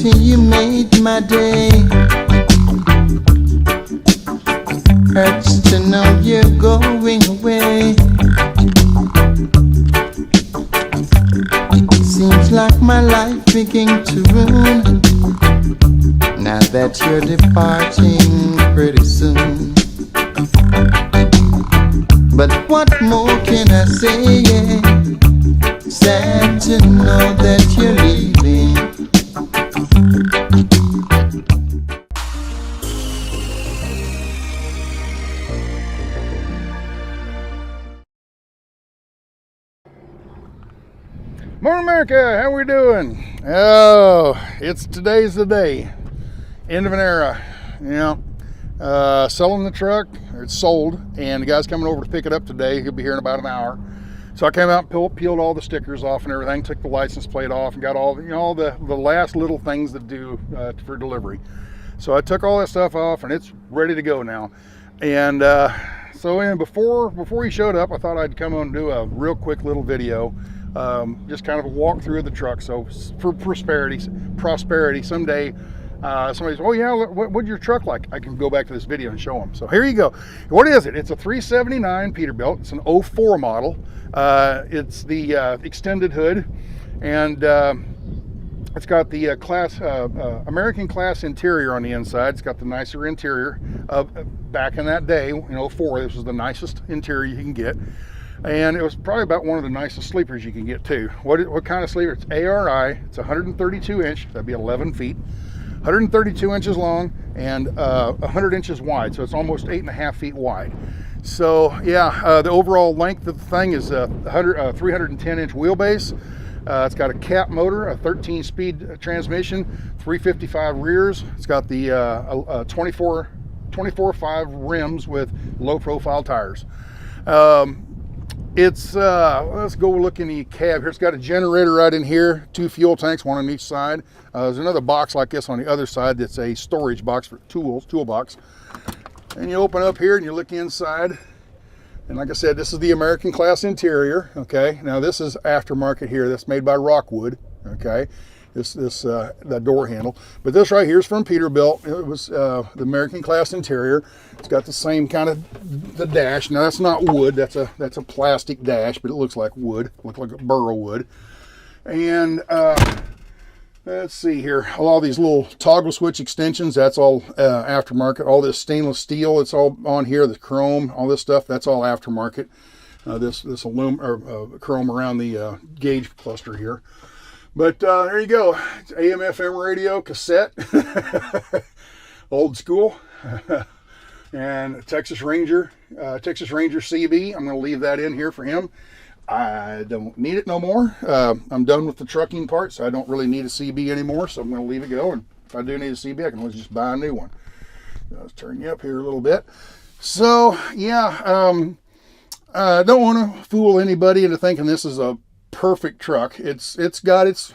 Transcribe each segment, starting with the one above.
beauty, you made my day. Hurts to know you're going away. Seems like my life began to ruin now that you're departing pretty soon. But what more can I say? Sad to know that you're leaving. Morning, America. How we doing? Oh, today's the day. End of an era. You know, selling the truck. It's sold, and the guy's coming over to pick it up today. He'll be here in about an hour. So I came out and peeled all the stickers off and everything. Took the license plate off and got all the last little things that do for delivery. So I took all that stuff off, and it's ready to go now. And before he showed up, I thought I'd come on and do a real quick little video. Just kind of a walkthrough of the truck. So for prosperity, someday somebody says, oh yeah, what's your truck like? I can go back to this video and show them. So here you go. What is it? It's a 379 Peterbilt. It's an 04 model. It's the extended hood, and it's got the American class interior on the inside. It's got the nicer interior. Back in that day, in 04, this was the nicest interior you can get. And it was probably about one of the nicest sleepers you can get too. What kind of sleeper? It's ARI. It's 132 inch. That'd be 11 feet. 132 inches long and 100 inches wide. So it's almost 8.5 feet wide. So yeah, the overall length of the thing is 310 inch wheelbase. It's got a cap motor, a 13-speed transmission, 355 rears. It's got the 24/5 rims with low-profile tires. Let's go look in the cab here. It's got a generator right in here, 2 fuel tanks, one on each side. There's another box like this on the other side that's a storage box for toolbox. And you open up here and you look inside. And like I said, this is the American class interior, okay? Now this is aftermarket here. That's made by Rockwood, okay? That door handle. But this right here is from Peterbilt. It was the American class interior. It's got the same kind of the dash. Now that's not wood. That's a plastic dash, but it looks like wood. Looks like a burrow wood. And let's see here. All these little toggle switch extensions. That's all aftermarket. All this stainless steel. It's all on here. The chrome. All this stuff. That's all aftermarket. This chrome around the gauge cluster here. But there you go. It's AM, FM radio, cassette, old school, and Texas Ranger CB. I'm going to leave that in here for him. I don't need it no more. I'm done with the trucking part, so I don't really need a CB anymore. So I'm going to leave it go. And if I do need a CB, I can always just buy a new one. Let's turn you up here a little bit. So yeah, I don't want to fool anybody into thinking this is a perfect truck. It's got its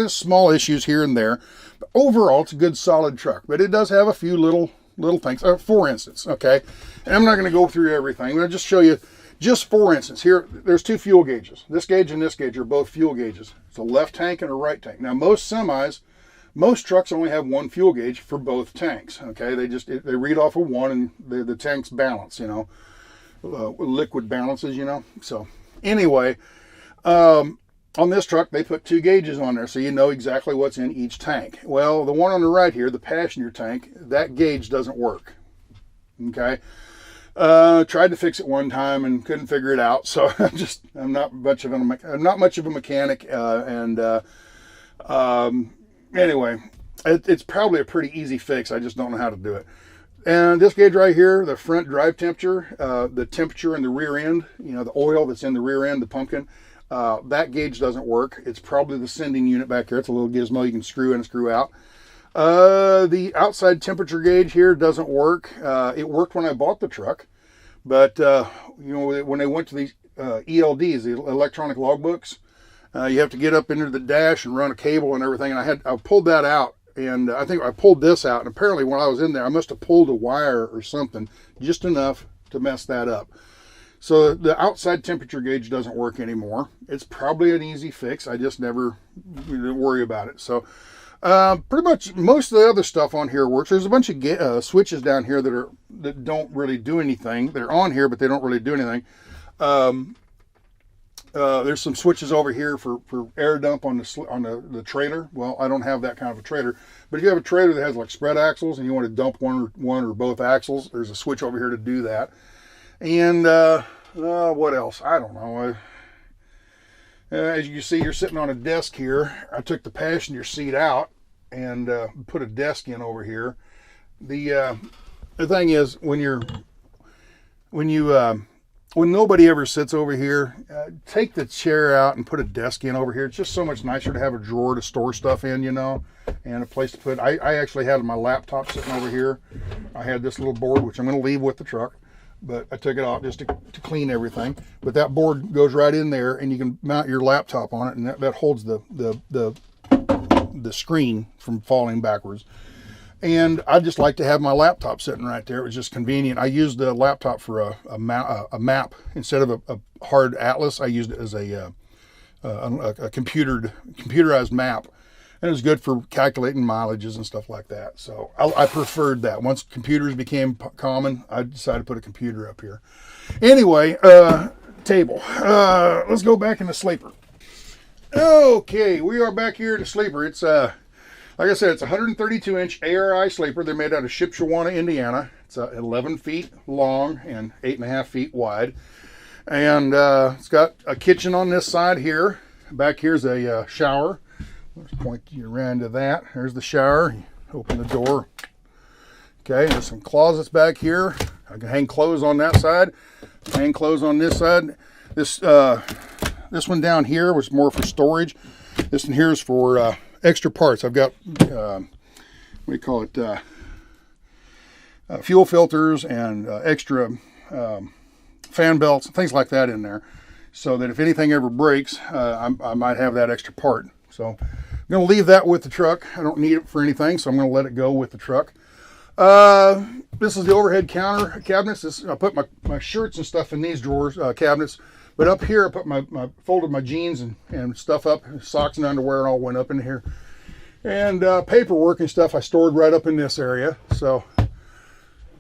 small issues here and there, but overall it's a good solid truck. But it does have a few little things. For instance, okay, and I'm not going to go through everything. I'm going to just show you, just for instance, here there's 2 fuel gauges. This gauge and this gauge are both fuel gauges. It's a left tank and a right tank. Now most trucks only have 1 fuel gauge for both tanks. Okay, they read off of one, and the tanks balance. Liquid balances. So anyway. On this truck, they put 2 gauges on there, so you know exactly what's in each tank. Well, the one on the right here, the passenger tank, that gauge doesn't work. Okay, tried to fix it one time and couldn't figure it out. So I'm not much of a mechanic. Anyway, it's probably a pretty easy fix. I just don't know how to do it. And this gauge right here, the front drive temperature, the temperature in the rear end, the oil that's in the rear end, the pumpkin. That gauge doesn't work. It's probably the sending unit back there. It's a little gizmo you can screw in and screw out. The outside temperature gauge here doesn't work. It worked when I bought the truck, but when they went to these ELDs, the electronic logbooks, you have to get up into the dash and run a cable and everything. And I pulled that out, and I think I pulled this out. And apparently, when I was in there, I must have pulled a wire or something just enough to mess that up. So the outside temperature gauge doesn't work anymore. It's probably an easy fix. I just never worry about it. So Pretty much most of the other stuff on here works. There's a bunch of switches down here that don't really do anything. They're on here, but they don't really do anything. There's some switches over here for air dump on the trailer. Well, I don't have that kind of a trailer, but if you have a trailer that has like spread axles and you want to dump one or both axles, there's a switch over here to do that. And what else? I don't know. As you can see, you're sitting on a desk here. I took the passenger seat out and put a desk in over here. The thing is, when nobody ever sits over here, take the chair out and put a desk in over here. It's just so much nicer to have a drawer to store stuff in, you know, and a place to put. I actually had my laptop sitting over here. I had this little board, which I'm going to leave with the truck, but I took it off just to clean everything. But that board goes right in there, and you can mount your laptop on it, and that holds the screen from falling backwards. And I just like to have my laptop sitting right there. It was just convenient. I used the laptop for a map instead of a hard atlas. I used it as a computerized map, and it was good for calculating mileages and stuff like that. So I preferred that. Once computers became common, I decided to put a computer up here. Anyway, table. Let's go back in the sleeper. Okay, we are back here in the sleeper. It's like I said, it's a 132-inch ARI sleeper. They're made out of Shipshewana, Indiana. It's 11 feet long and 8.5 feet wide. And it's got a kitchen on this side here. Back here's a shower. Let's point you around to that. There's the shower. You open the door. Okay, there's some closets back here. I can hang clothes on that side. Hang clothes on this side. This one down here was more for storage. This one here is for extra parts. I've got what do you call it, fuel filters and extra fan belts and things like that in there, so that if anything ever breaks, I might have that extra part. So I'm going to leave that with the truck. I don't need it for anything, so I'm going to let it go with the truck. This is the overhead counter cabinets. I put my shirts and stuff in these drawers, cabinets. But up here, I put folded my jeans and stuff up, socks and underwear, and all went up in here. And paperwork and stuff I stored right up in this area. So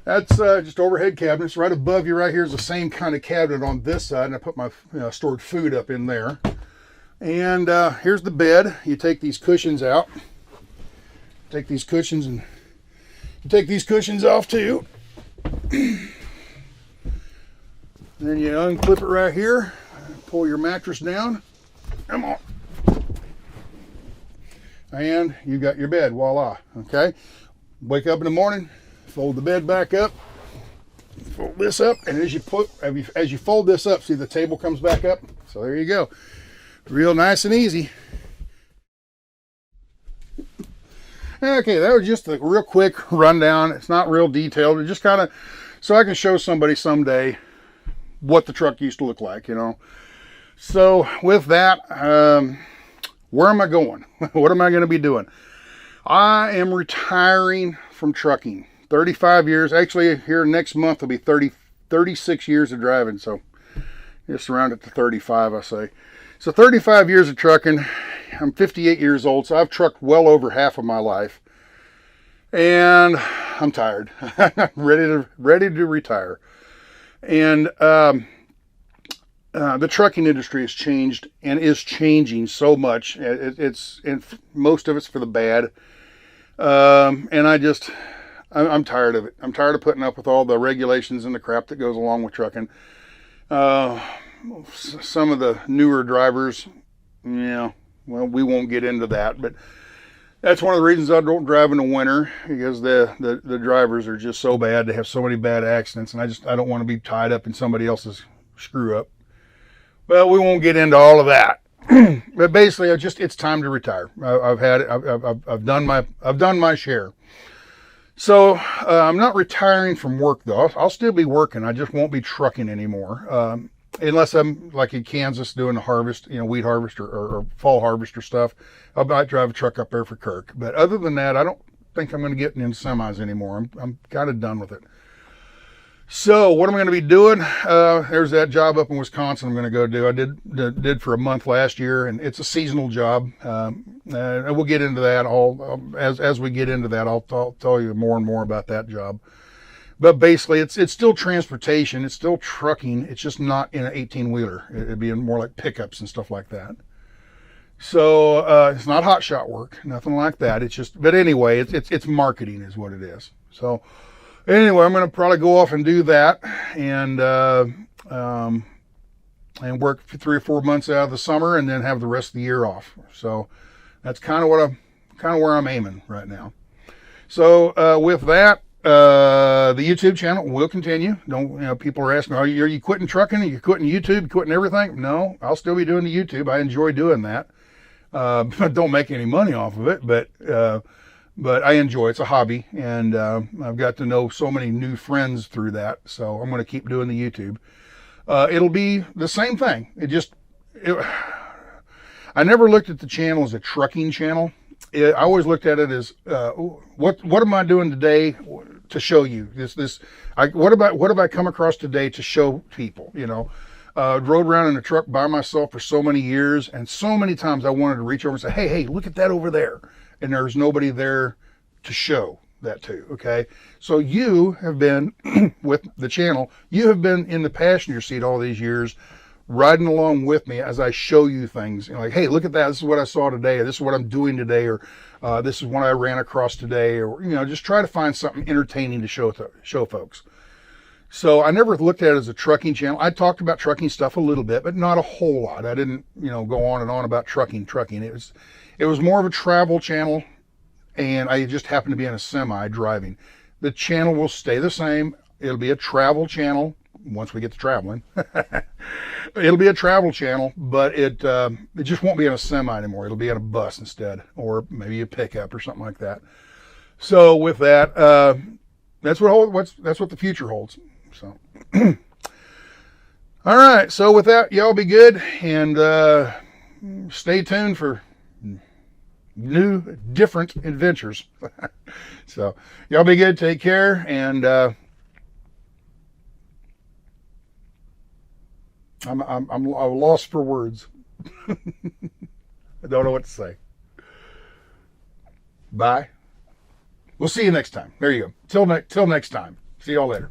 that's just overhead cabinets. Right above you, right here, is the same kind of cabinet on this side, and I put my stored food up in there. And here's the bed. You take these cushions out. Take these cushions and you take these cushions off too. Then you unclip it right here, pull your mattress down, come on, and you got your bed, voila, okay? Wake up in the morning, fold the bed back up, fold this up, and as you fold this up, see the table comes back up? So there you go, real nice and easy. Okay, that was just a real quick rundown. It's not real detailed, it's just kind of so I can show somebody someday what the truck used to look like, you know. So with that, where am I going? What am I going to be doing? I am retiring from trucking. 35 years. Actually, here next month will be 36 years of driving. So just round it to 35, I say. So 35 years of trucking. I'm 58 years old, so I've trucked well over half of my life. And I'm tired. I'm ready to retire. And the trucking industry has changed and is changing so much. And most of it's for the bad. And I'm tired of it. I'm tired of putting up with all the regulations and the crap that goes along with trucking. Some of the newer drivers, well, we won't get into that, but that's one of the reasons I don't drive in the winter, because the drivers are just so bad. They have so many bad accidents, and I don't want to be tied up in somebody else's screw up. Well, we won't get into all of that. But basically, it's time to retire. I've done my share. So I'm not retiring from work though. I'll still be working. I just won't be trucking anymore. Unless I'm like in Kansas doing the harvest, wheat harvest or fall harvester stuff. I might drive a truck up there for Kirk. But other than that, I don't think I'm going to get into semis anymore. I'm kind of done with it. So what am I going to be doing? There's that job up in Wisconsin I'm going to go do. I did for a month last year, and it's a seasonal job. And we'll get into that as we get into that. I'll tell you more and more about that job. But basically, it's still transportation. It's still trucking. It's just not in an 18-wheeler. It'd be more like pickups and stuff like that. So it's not hot shot work, nothing like that. It's just, but anyway, it's marketing is what it is. So anyway, I'm going to probably go off and do that, and work for 3 or 4 months out of the summer, and then have the rest of the year off. So that's kind of where I'm aiming right now. So with that, the YouTube channel will continue. People are asking, are you quitting trucking? Are you quitting YouTube? Quitting everything? No, I'll still be doing the YouTube. I enjoy doing that. I don't make any money off of it, but I enjoy it. It's a hobby, and I've got to know so many new friends through that. So I'm going to keep doing the YouTube. It'll be the same thing. I never looked at the channel as a trucking channel. I always looked at it as what am I doing today to show you what have I come across today to show people, rode around in a truck by myself for so many years, and so many times I wanted to reach over and say, hey, look at that over there, and there's nobody there to show that to. Okay, so you have been with the channel, you have been in the passenger seat all these years, riding along with me as I show you things, like, hey, look at that, this is what I saw today, or this is what I'm doing today, or this is what I ran across today, or just try to find something entertaining to show folks. So I never looked at it as a trucking channel. I talked about trucking stuff a little bit, but not a whole lot. I didn't go on and on about trucking. It was more of a travel channel, and I just happened to be in a semi driving. The channel will stay the same. It'll be a travel channel once we get to traveling. It'll be a travel channel, but it just won't be in a semi anymore. It'll be in a bus instead, or maybe a pickup or something like that. So with that, that's what the future holds. So all right, so with that, y'all be good, and stay tuned for new, different adventures. So y'all be good, take care, and I'm lost for words. I don't know what to say. Bye. We'll see you next time. There you go. Till next time. See y'all later.